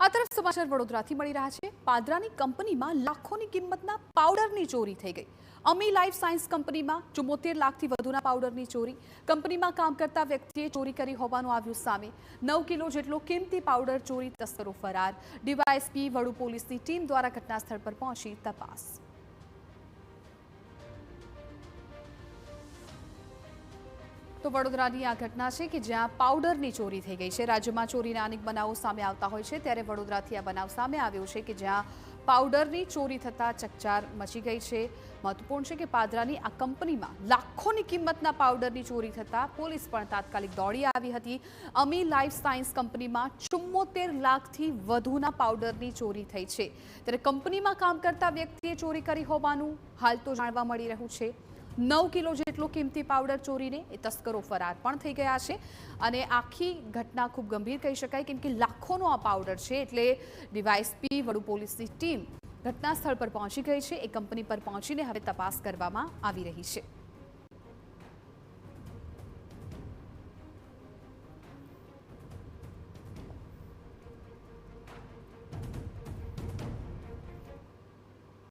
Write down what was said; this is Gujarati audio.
આ તરફ સમાચાર વડોદરાથી મળી રહ્યા છે। પાદરાની કંપનીમાં લાખોની કિંમતના પાવડરની ચોરી થઈ ગઈ। અમી લાઈફ સાયન્સ કંપનીમાં 74 લાખથી વધુના પાવડરની ચોરી। કંપનીમાં કામ કરતા વ્યક્તિએ ચોરી કરી હોવાનું આવ્યું સામે। 9 કિલો જેટલો કિંમતી પાવડર ચોરી, તસ્કરો ફરાર। ડીવાયએસપી વડુ પોલીસની ટીમ દ્વારા ઘટના સ્થળ પર પહોંચી તપાસ। તો વડોદરાની આ ઘટના છે કે જ્યાં પાવડરની ચોરી થઈ ગઈ છે। રાજ્યમાં ચોરીના અનેક બનાવો સામે આવતા હોય છે, ત્યારે વડોદરાથી આ બનાવ સામે આવ્યો છે કે જ્યાં પાવડરની ચોરી થતાં ચકચાર મચી ગઈ છે। મહત્વપૂર્ણ છે કે પાદરાની આ કંપનીમાં લાખોની કિંમતના પાવડરની ચોરી થતાં પોલીસ પણ તાત્કાલિક દોડી આવી હતી। અમી લાઈફ સાયન્સ કંપનીમાં 74 લાખથી વધુના પાવડરની ચોરી થઈ છે, ત્યારે કંપનીમાં કામ કરતા વ્યક્તિએ ચોરી કરી હોવાનું હાલ તો જાણવા મળી રહ્યું છે। 9 કિલો જેટલો કિંમતી પાવડર ચોરીને એ તસ્કરો ફરાર પણ થઈ ગયા છે અને આખી ઘટના ખૂબ ગંભીર કહી શકાય, કેમ કે લાખોનો આ પાવડર છે, એટલે ડીવાયએસપી વડુ પોલીસની ટીમ ઘટના સ્થળ પર પહોંચી ગઈ છે। એ કંપની પર પહોંચીને હવે તપાસ કરવામાં આવી રહી છે।